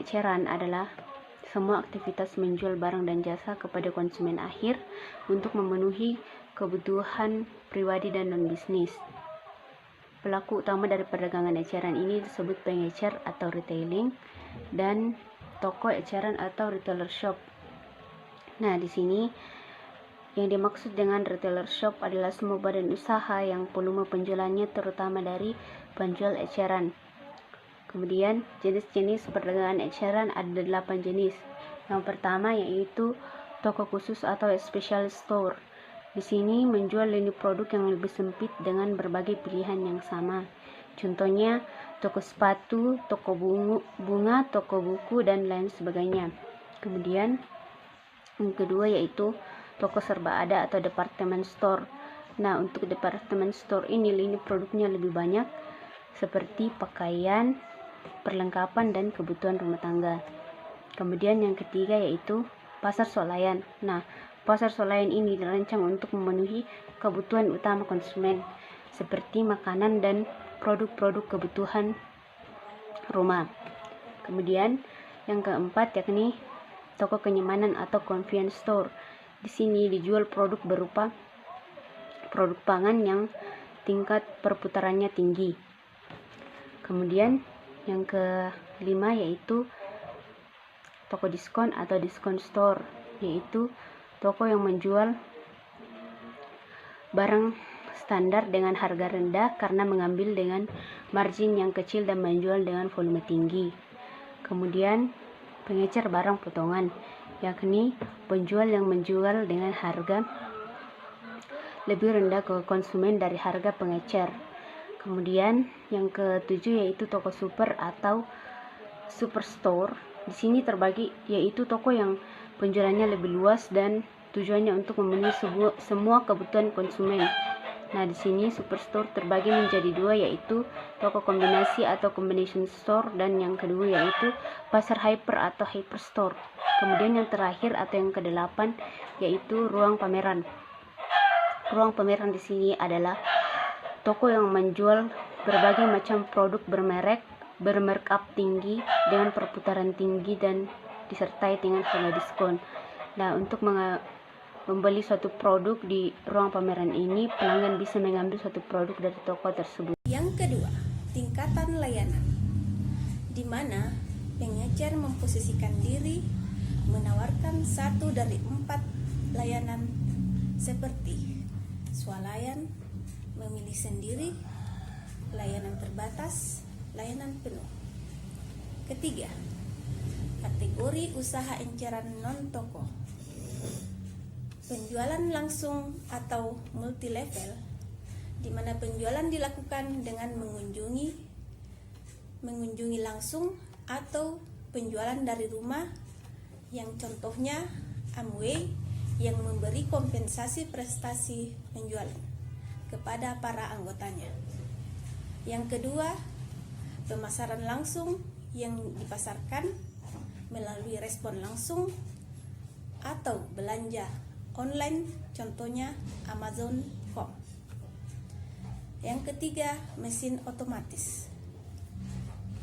eceran adalah semua aktivitas menjual barang dan jasa kepada konsumen akhir untuk memenuhi kebutuhan pribadi dan non-bisnis. Pelaku utama dari perdagangan eceran ini disebut pengecer atau retailing dan toko eceran atau retailer shop. Nah, di sini yang dimaksud dengan retailer shop adalah semua badan usaha yang volume penjualannya terutama dari penjual eceran. Kemudian jenis-jenis perdagangan eceran ada 8 jenis. Yang pertama yaitu toko khusus atau special store. Di sini menjual lini produk yang lebih sempit dengan berbagai pilihan yang sama. Contohnya toko sepatu, toko bunga, toko buku dan lain sebagainya. Kemudian yang kedua yaitu toko serba ada atau department store. Nah, untuk department store ini lini produknya lebih banyak seperti pakaian, perlengkapan dan kebutuhan rumah tangga. Kemudian yang ketiga yaitu pasar swalayan. Nah, pasar swalayan ini dirancang untuk memenuhi kebutuhan utama konsumen seperti makanan dan produk-produk kebutuhan rumah. Kemudian yang keempat yakni toko kenyamanan atau convenience store. Di sini dijual produk berupa produk pangan yang tingkat perputarannya tinggi. Kemudian yang kelima yaitu toko diskon atau discount store, yaitu toko yang menjual barang standar dengan harga rendah karena mengambil dengan margin yang kecil dan menjual dengan volume tinggi. Kemudian pengecer barang potongan, yakni penjual yang menjual dengan harga lebih rendah ke konsumen dari harga pengecer. Kemudian yang ketujuh yaitu toko super atau superstore. Di sini terbagi yaitu toko yang penjualannya lebih luas dan tujuannya untuk memenuhi semua kebutuhan konsumen. Nah, di sini superstore terbagi menjadi dua yaitu toko kombinasi atau combination store dan yang kedua yaitu pasar hyper atau hyperstore. Kemudian yang terakhir atau yang kedelapan yaitu ruang pameran. Ruang pameran di sini adalah toko yang menjual berbagai macam produk bermerek, bermarkup tinggi dengan perputaran tinggi dan disertai dengan harga diskon. Nah, untuk membeli suatu produk di ruang pameran ini, pelanggan bisa mengambil suatu produk dari toko tersebut. Yang kedua, tingkatan layanan, di mana pengecer memposisikan diri menawarkan satu dari 4 layanan seperti swalayan, memilih sendiri, layanan terbatas, layanan penuh. Ketiga, kategori usaha eceran non-toko, penjualan langsung atau multi level, di mana penjualan dilakukan dengan mengunjungi langsung atau penjualan dari rumah, yang contohnya Amway yang memberi kompensasi prestasi penjualan kepada para anggotanya. Yang kedua, pemasaran langsung yang dipasarkan melalui respon langsung atau belanja online, contohnya Amazon.com. Yang ketiga, mesin otomatis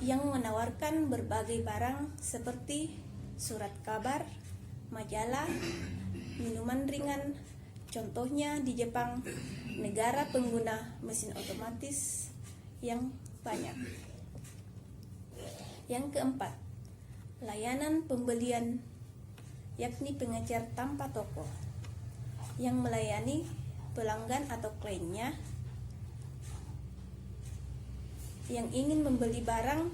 yang menawarkan berbagai barang seperti surat kabar, majalah, minuman ringan, contohnya di Jepang, negara pengguna mesin otomatis yang banyak. Yang keempat, layanan pembelian, yakni pengecer tanpa toko yang melayani pelanggan atau kliennya yang ingin membeli barang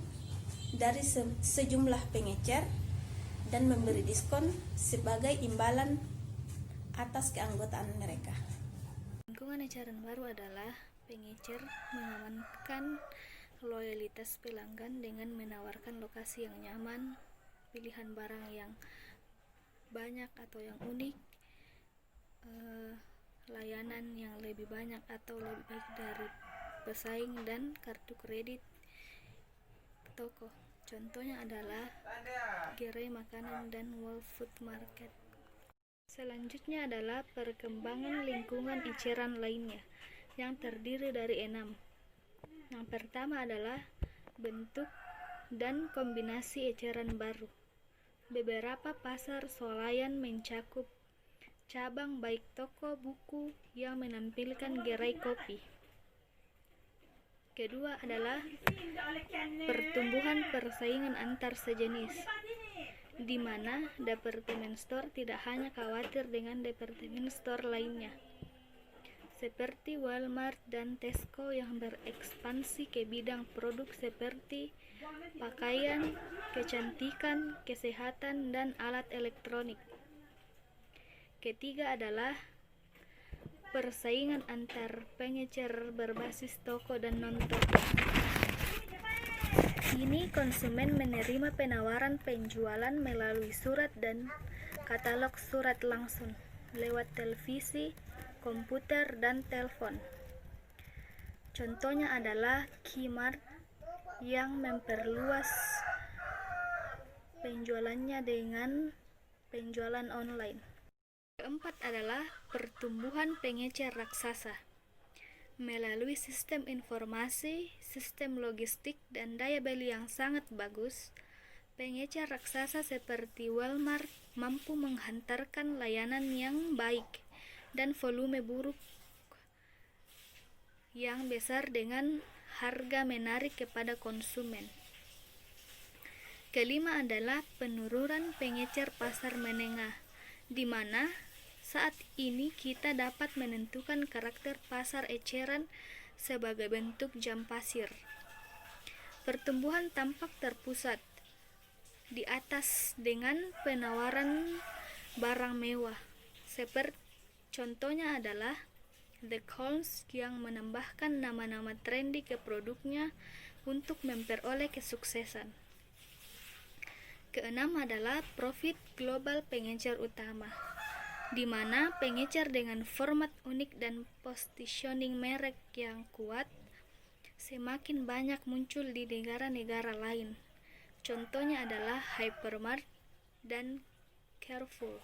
dari sejumlah pengecer dan memberi diskon sebagai imbalan atas keanggotaan mereka. Lingkungan eceran baru adalah pengecer mengamankan loyalitas pelanggan dengan menawarkan lokasi yang nyaman, pilihan barang yang banyak atau yang unik, layanan yang lebih banyak atau lebih baik dari pesaing, dan kartu kredit toko. Contohnya adalah gerai makanan dan Whole Food Market. Selanjutnya adalah perkembangan lingkungan eceran lainnya yang terdiri dari 6. Yang pertama adalah bentuk dan kombinasi eceran baru. Beberapa pasar swalayan mencakup cabang baik toko buku yang menampilkan gerai kopi. Kedua adalah pertumbuhan persaingan antar sejenis, di mana department store tidak hanya khawatir dengan department store lainnya, seperti Walmart dan Tesco yang berekspansi ke bidang produk seperti pakaian, kecantikan, kesehatan, dan alat elektronik. Ketiga adalah persaingan antar pengecer berbasis toko dan non-toko. Kini konsumen menerima penawaran penjualan melalui surat dan katalog surat langsung, lewat televisi, komputer, dan telepon. Contohnya adalah Kmart yang memperluas penjualannya dengan penjualan online. Keempat adalah pertumbuhan pengecer raksasa. Melalui sistem informasi, sistem logistik, dan daya beli yang sangat bagus, pengecer raksasa seperti Walmart mampu menghantarkan layanan yang baik dan volume buruk yang besar dengan harga menarik kepada konsumen. Kelima adalah penurunan pengecer pasar menengah, di mana saat ini kita dapat menentukan karakter pasar eceran sebagai bentuk jam pasir. Pertumbuhan tampak terpusat di atas dengan penawaran barang mewah, seperti contohnya adalah The Coles yang menambahkan nama-nama trendy ke produknya untuk memperoleh kesuksesan. Keenam adalah profit global pengecer utama, di mana pengecer dengan format unik dan positioning merek yang kuat semakin banyak muncul di negara-negara lain. Contohnya adalah Hypermart dan Carrefour.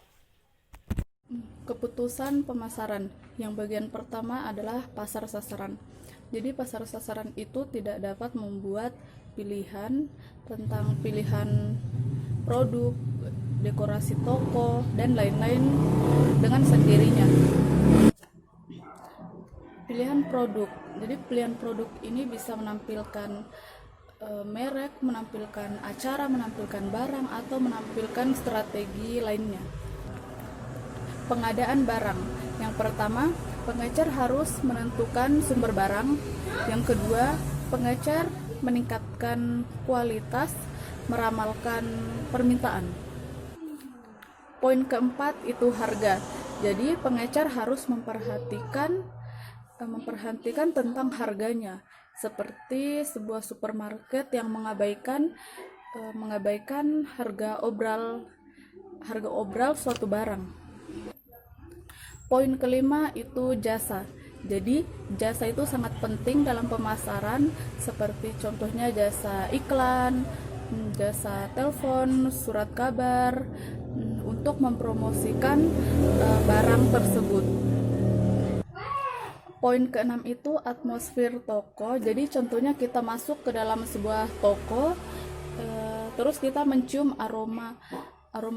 Keputusan pemasaran. Yang bagian pertama adalah pasar sasaran. Jadi pasar sasaran itu tidak dapat membuat pilihan tentang pilihan produk, dekorasi toko, dan lain-lain dengan sendirinya. Pilihan produk. Jadi pilihan produk ini bisa menampilkan merek, menampilkan acara, menampilkan barang, atau menampilkan strategi lainnya. Pengadaan barang. Yang pertama, pengecer harus menentukan sumber barang. Yang kedua, pengecer meningkatkan kualitas, meramalkan permintaan. Poin keempat itu harga. Jadi pengecer harus memperhatikan tentang harganya, seperti sebuah supermarket yang mengabaikan harga obral suatu barang. Poin kelima itu jasa. Jadi jasa itu sangat penting dalam pemasaran, seperti contohnya jasa iklan, jasa telepon, surat kabar, untuk mempromosikan barang tersebut. Poin keenam itu atmosfer toko. Jadi contohnya kita masuk ke dalam sebuah toko, terus kita mencium aroma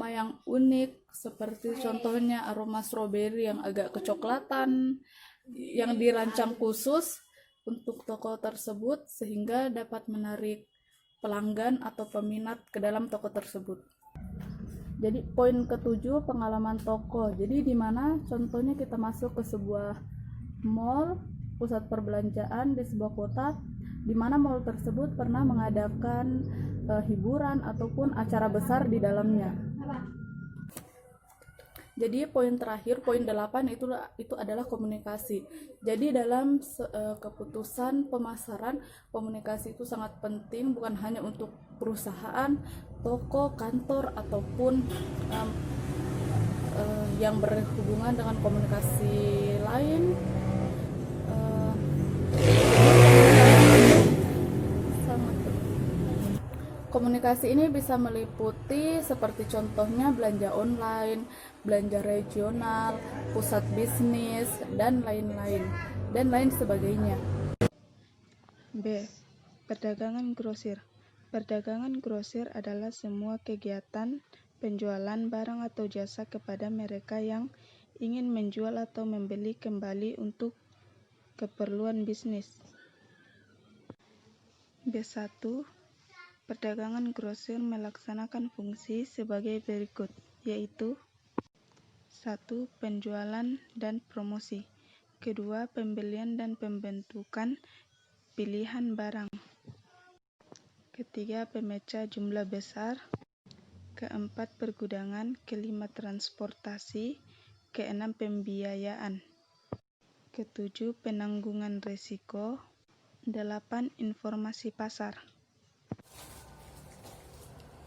yang unik, seperti contohnya aroma stroberi yang agak kecoklatan, yang dirancang khusus untuk toko tersebut sehingga dapat menarik pelanggan atau peminat ke dalam toko tersebut. Jadi poin ketujuh, pengalaman toko. Jadi di mana contohnya kita masuk ke sebuah mall, pusat perbelanjaan di sebuah kota, di mana mall tersebut pernah mengadakan hiburan ataupun acara besar di dalamnya. Jadi poin terakhir, poin 8 itu adalah komunikasi. Jadi dalam keputusan pemasaran, komunikasi itu sangat penting, bukan hanya untuk perusahaan, toko, kantor, ataupun yang berhubungan dengan komunikasi lain. Komunikasi ini bisa meliputi seperti contohnya belanja online, belanja regional, pusat bisnis, dan lain-lain, dan lain sebagainya. B. Perdagangan grosir. Perdagangan grosir adalah semua kegiatan penjualan barang atau jasa kepada mereka yang ingin menjual atau membeli kembali untuk keperluan bisnis. B1. Perdagangan grosir melaksanakan fungsi sebagai berikut, yaitu 1. Penjualan dan promosi. Kedua, pembelian dan pembentukan pilihan barang. Ketiga, pemecah jumlah besar. Keempat, pergudangan. Kelima, transportasi. Keenam, pembiayaan. Ketujuh, penanggungan risiko. 8. Informasi pasar.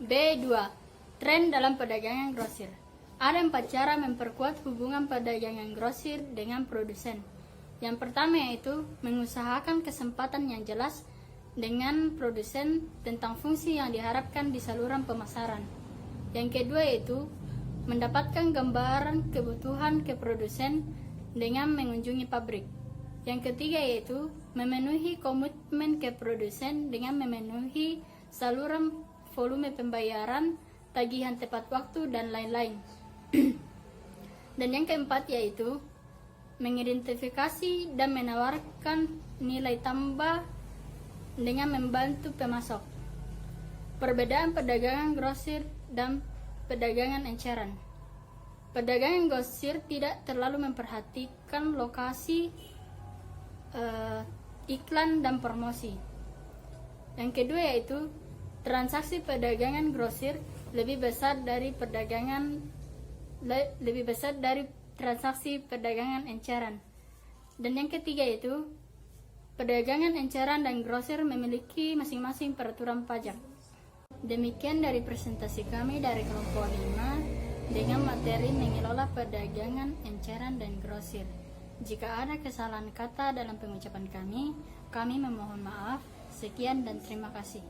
B2. Tren dalam perdagangan grosir. Ada 4 cara memperkuat hubungan perdagangan grosir dengan produsen. Yang pertama yaitu mengusahakan kesempatan yang jelas dengan produsen tentang fungsi yang diharapkan di saluran pemasaran. Yang kedua yaitu mendapatkan gambaran kebutuhan ke produsen dengan mengunjungi pabrik. Yang ketiga yaitu memenuhi komitmen ke produsen dengan memenuhi saluran volume pembayaran, tagihan tepat waktu, dan lain-lain. Dan yang keempat yaitu mengidentifikasi dan menawarkan nilai tambah dengan membantu pemasok. Perbedaan perdagangan grosir dan perdagangan eceran. Perdagangan grosir tidak terlalu memperhatikan lokasi, iklan, dan promosi. Yang kedua yaitu transaksi perdagangan grosir lebih besar dari transaksi perdagangan eceran. Dan yang ketiga yaitu perdagangan eceran dan grosir memiliki masing-masing peraturan pajak. Demikian dari presentasi kami dari kelompok 5 dengan materi mengelola perdagangan eceran dan grosir. Jika ada kesalahan kata dalam pengucapan kami memohon maaf. Sekian dan terima kasih.